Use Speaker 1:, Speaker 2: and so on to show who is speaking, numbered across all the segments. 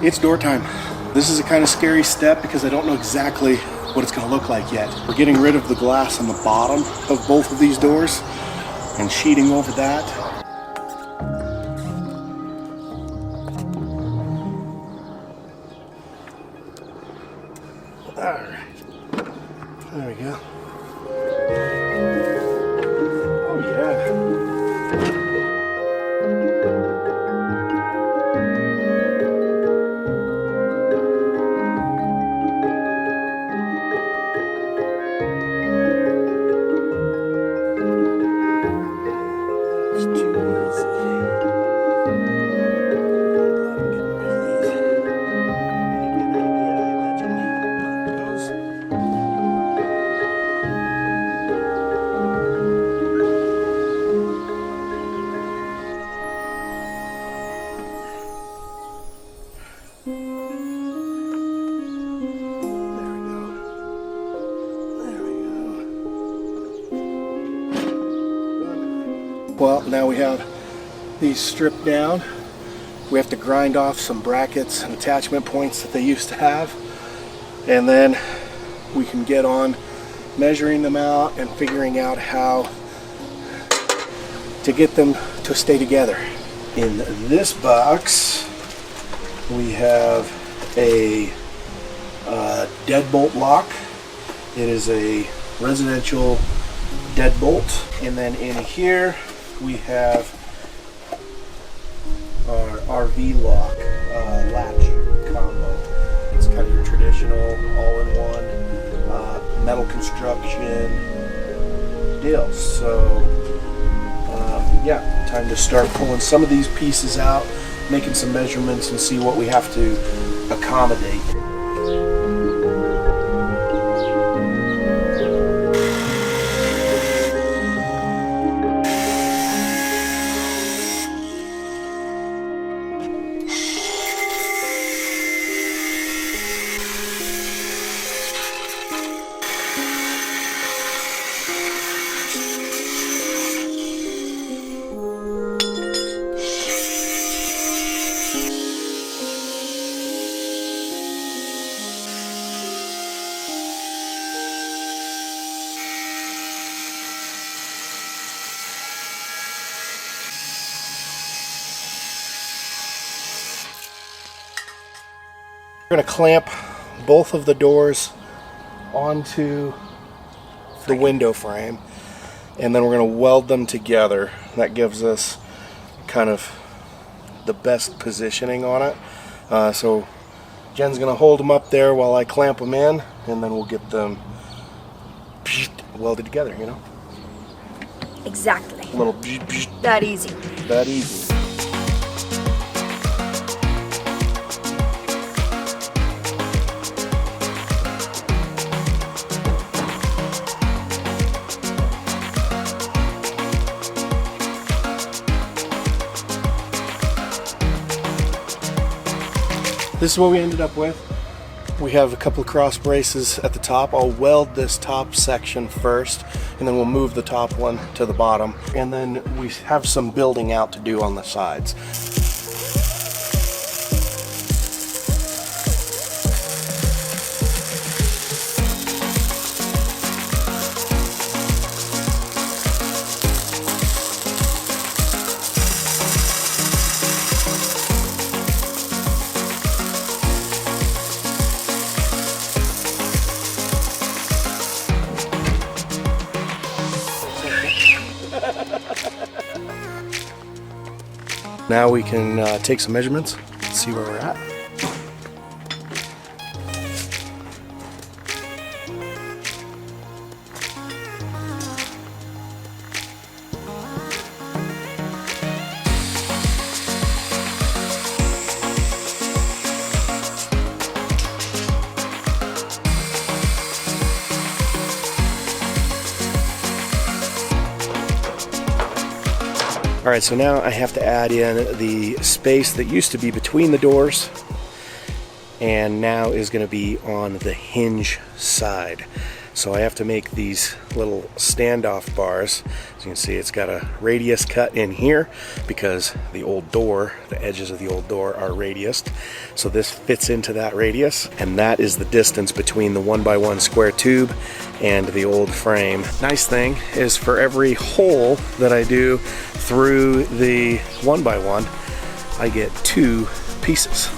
Speaker 1: It's door time. This is a kind of scary step because I don't know exactly what it's going to look like yet. We're getting rid of the glass on the bottom of both of these doors and sheeting over that. Alright, there we go. Oh yeah. Well, now we have these stripped down. We have to grind off some brackets and attachment points that they used to have, and then we can get on measuring them out and figuring out how to get them to stay together. In this box we have a deadbolt lock. It is a residential deadbolt, and then in here we have our RV lock latch combo. It's kind of your traditional all-in-one metal construction deal. So yeah, time to start pulling some of these pieces out, making some measurements, and see what we have to accommodate. We're going to clamp both of the doors onto the window frame, and then we're going to weld them together. That gives us kind of the best positioning on it. So Jen's going to hold them up there while I clamp them in, and then we'll get them welded together, you know?
Speaker 2: Exactly.
Speaker 1: A little
Speaker 2: that easy.
Speaker 1: That easy. This is what we ended up with. We have a couple of cross braces at the top. I'll weld this top section first, and then we'll move the top one to the bottom. And then we have some building out to do on the sides. Now we can take some measurements, see where we're at. Alright, so now I have to add in the space that used to be between the doors and now is going to be on the hinge side. So I have to make these little standoff bars. As you can see, it's got a radius cut in here because the old door, the edges of the old door are radiused. So this fits into that radius, and that is the distance between the 1x1 square tube and the old frame. Nice thing is, for every hole that I do through the 1x1, I get 2 pieces.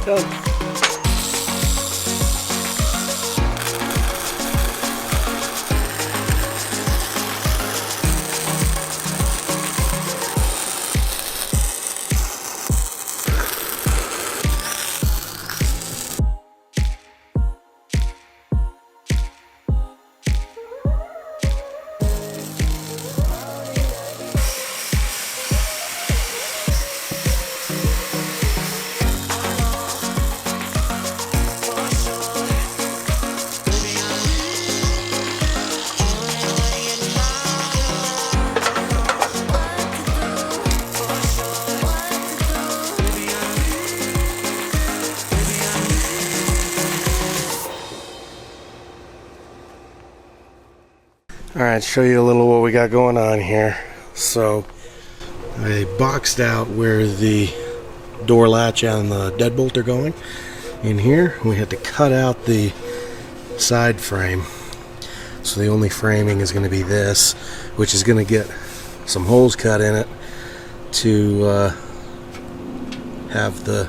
Speaker 1: Done. Alright, show you a little what we got going on here. So I boxed out where the door latch and the deadbolt are going. In here we had to cut out the side frame. So the only framing is going to be this, which is going to get some holes cut in it to have the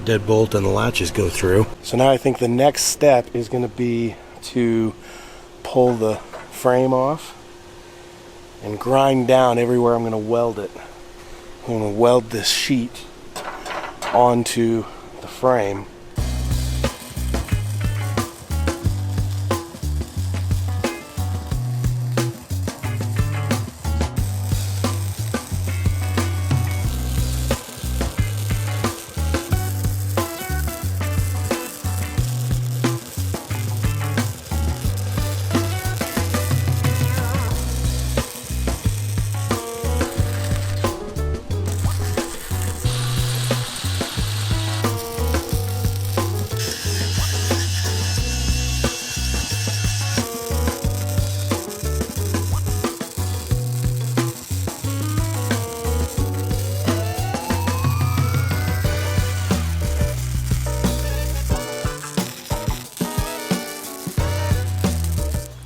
Speaker 1: deadbolt and the latches go through. So now I think the next step is going to be to pull the frame off and grind down everywhere I'm going to weld it. I'm going to weld this sheet onto the frame.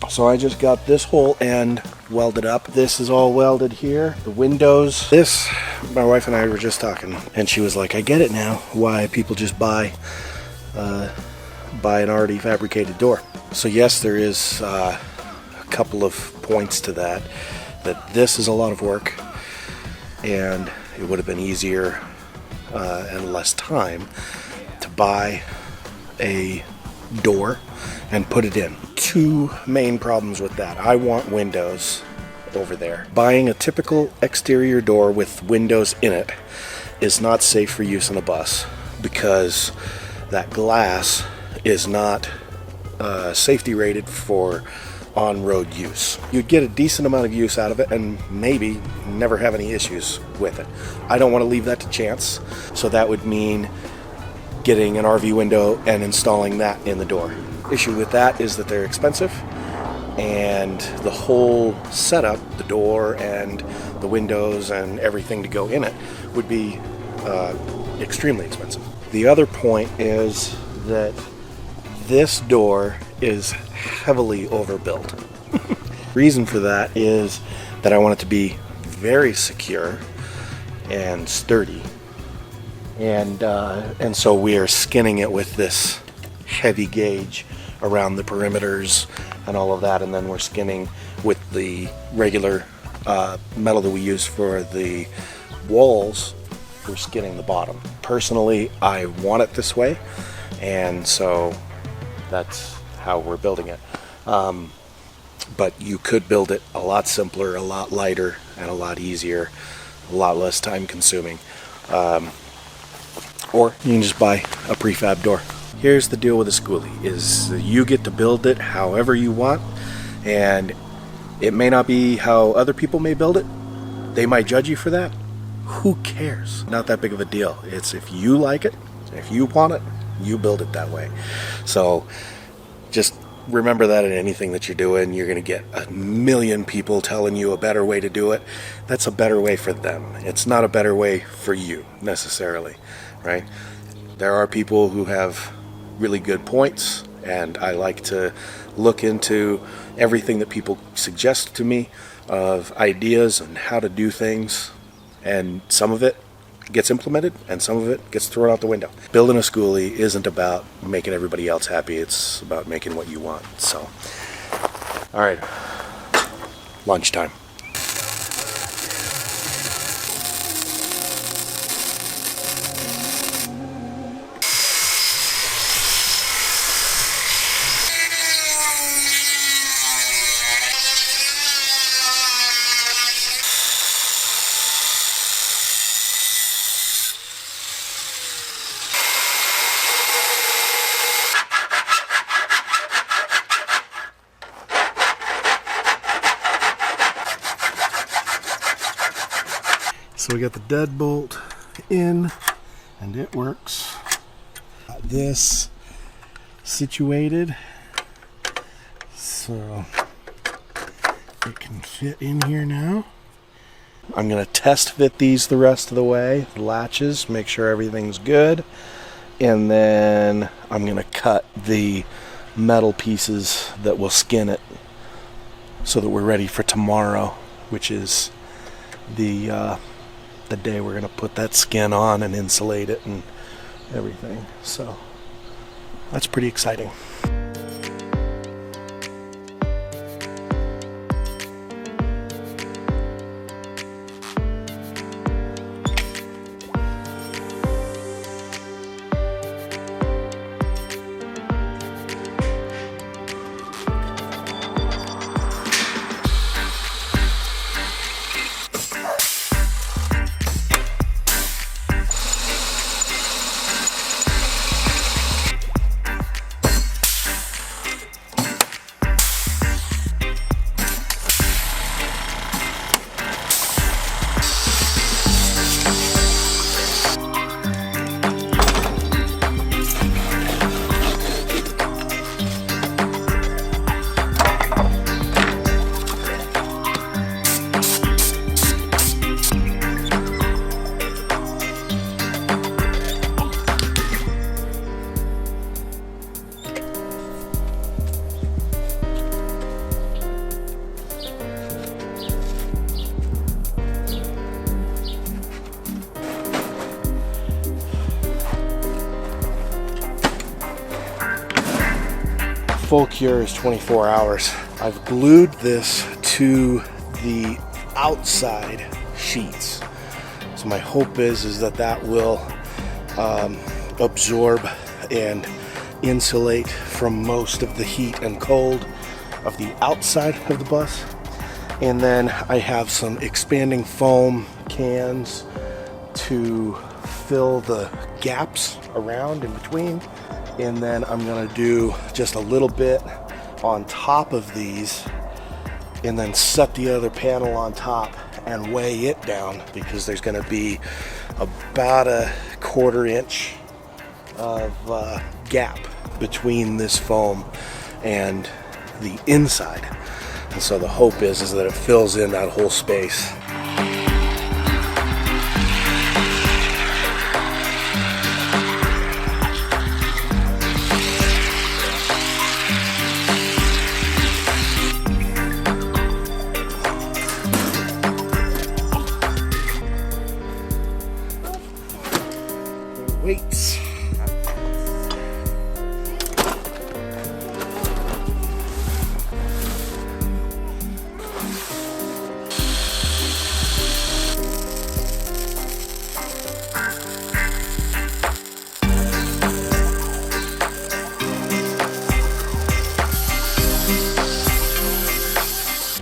Speaker 1: So I just got this whole end welded up. This is all welded here. The windows. This, my wife and I were just talking, and she was like, I get it now why people just buy an already fabricated door. So yes, there is a couple of points to that this is a lot of work, and it would have been easier and less time to buy a door and put it in. 2 main problems with that. I want windows over there. Buying a typical exterior door with windows in it is not safe for use on a bus because that glass is not safety rated for on-road use. You'd get a decent amount of use out of it and maybe never have any issues with it. I don't want to leave that to chance, so that would mean getting an RV window and installing that in the door. Issue with that is that they're expensive, and the whole setup, the door and the windows and everything to go in it, would be extremely expensive. The other point is that this door is heavily overbuilt. Reason for that is that I want it to be very secure and sturdy, and so we are skinning it with this heavy gauge around the perimeters and all of that, and then we're skinning with the regular metal that we use for the walls. We're skinning the bottom. Personally, I want it this way, and so that's how we're building it. But you could build it a lot simpler, a lot lighter, and a lot easier, a lot less time consuming. Or you can just buy a prefab door. Here's the deal with a Skoolie, is you get to build it however you want, and it may not be how other people may build it. They might judge you for that. Who cares? Not that big of a deal. It's if you like it, if you want it, you build it that way. So just remember that in anything that you're doing. You're going to get a million people telling you a better way to do it. That's a better way for them. It's not a better way for you necessarily, right? There are people who have really good points, and I like to look into everything that people suggest to me of ideas and how to do things, and some of it gets implemented and some of it gets thrown out the window. Building a Skoolie isn't about making everybody else happy, it's about making what you want. So, all right, lunchtime. So we got the deadbolt in and it works. Got this situated so it can fit in here now. I'm going to test fit these the rest of the way, the latches, make sure everything's good, and then I'm going to cut the metal pieces that will skin it so that we're ready for tomorrow, which is the day we're going to put that skin on and insulate it and everything. So that's pretty exciting. Full cure is 24 hours. I've glued this to the outside sheets. So my hope is that that will absorb and insulate from most of the heat and cold of the outside of the bus. And then I have some expanding foam cans to fill the gaps around in between. And then I'm gonna do just a little bit on top of these and then set the other panel on top and weigh it down, because there's gonna be about a 1/4 inch of gap between this foam and the inside. And so the hope is that it fills in that whole space. Weights.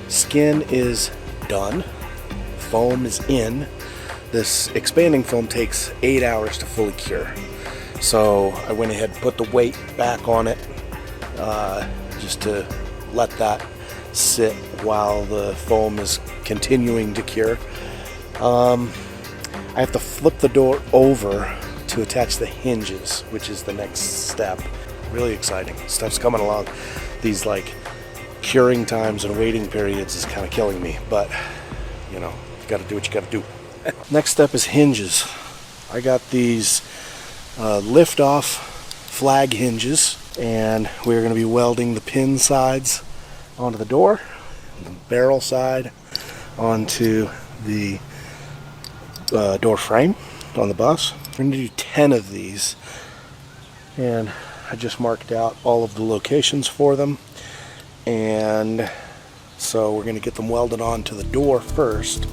Speaker 1: Skin is done. Foam is in. This expanding foam takes 8 hours to fully cure. So I went ahead and put the weight back on it just to let that sit while the foam is continuing to cure. I have to flip the door over to attach the hinges, which is the next step. Really exciting. Stuff's coming along. These like curing times and waiting periods is kind of killing me, but you know, you got to do what you got to do. Next step is hinges. I got these lift off flag hinges, and we're going to be welding the pin sides onto the door, the barrel side onto the door frame on the bus. We're going to do 10 of these, and I just marked out all of the locations for them, and so we're going to get them welded onto the door first.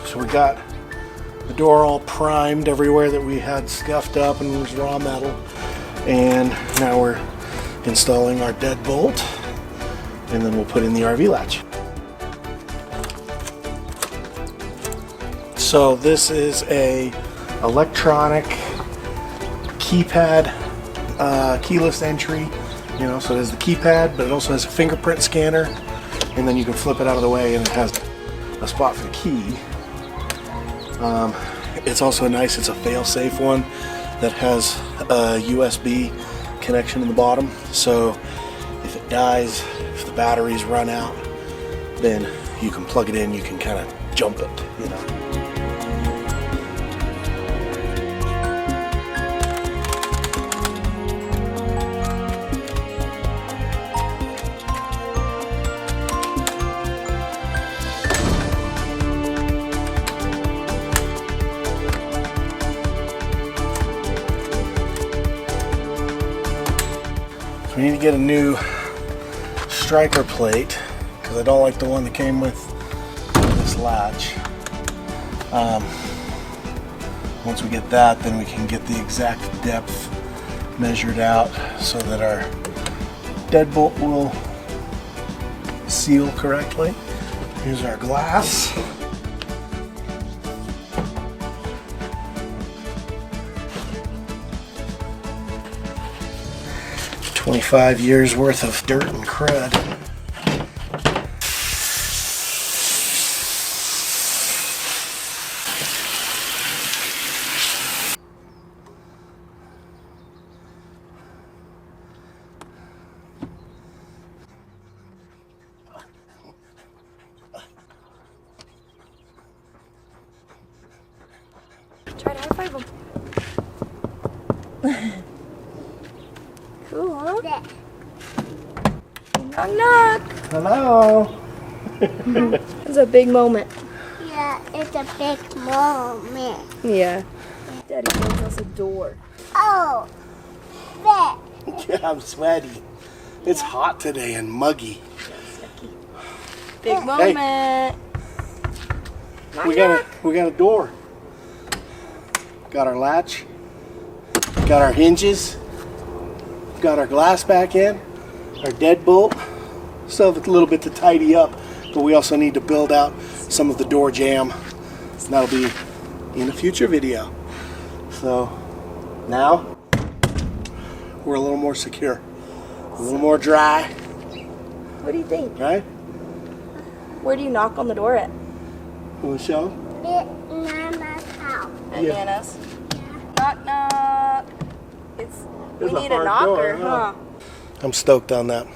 Speaker 1: So we got the door all primed everywhere that we had scuffed up and was raw metal, and now we're installing our deadbolt, and then we'll put in the RV latch. So this is a electronic keypad, keyless entry, you know, so it has the keypad, but it also has a fingerprint scanner, and then you can flip it out of the way and it has a spot for the key. It's also nice, it's a fail-safe one that has a USB connection in the bottom, so if it dies, if the batteries run out, then you can plug it in, you can kind of jump it, you know. We need to get a new striker plate because I don't like the one that came with this latch. Once we get that, then we can get the exact depth measured out so that our deadbolt will seal correctly. Here's our glass. 25 years worth of dirt and crud.
Speaker 2: Try to high five him. Cool, huh? Knock, knock.
Speaker 1: Hello.
Speaker 2: It's a big moment.
Speaker 3: Yeah, it's a big moment.
Speaker 2: Yeah. Daddy built us a door.
Speaker 3: Oh, that.
Speaker 1: Yeah, I'm sweaty. It's hot today and muggy.
Speaker 2: Big moment.
Speaker 1: Hey.
Speaker 2: Knock,
Speaker 1: We
Speaker 2: knock.
Speaker 1: got a door. Got our latch. Got our hinges. Got our glass back in. Our deadbolt. Still have a little bit to tidy up, but we also need to build out some of the door jamb. And that'll be in a future video. So now we're a little more secure, a little more dry,
Speaker 2: What do you think?
Speaker 1: right?
Speaker 2: Where do you knock on the door at?
Speaker 1: Want to show?
Speaker 3: It's Mama's house.
Speaker 2: At
Speaker 1: Yeah.
Speaker 2: Nana's. Knock, knock. We
Speaker 1: There's a
Speaker 2: need a
Speaker 1: hard
Speaker 2: knocker,
Speaker 1: door,
Speaker 2: huh?
Speaker 1: I'm stoked on that.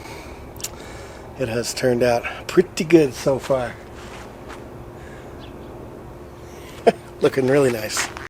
Speaker 1: It has turned out pretty good so far. Looking really nice.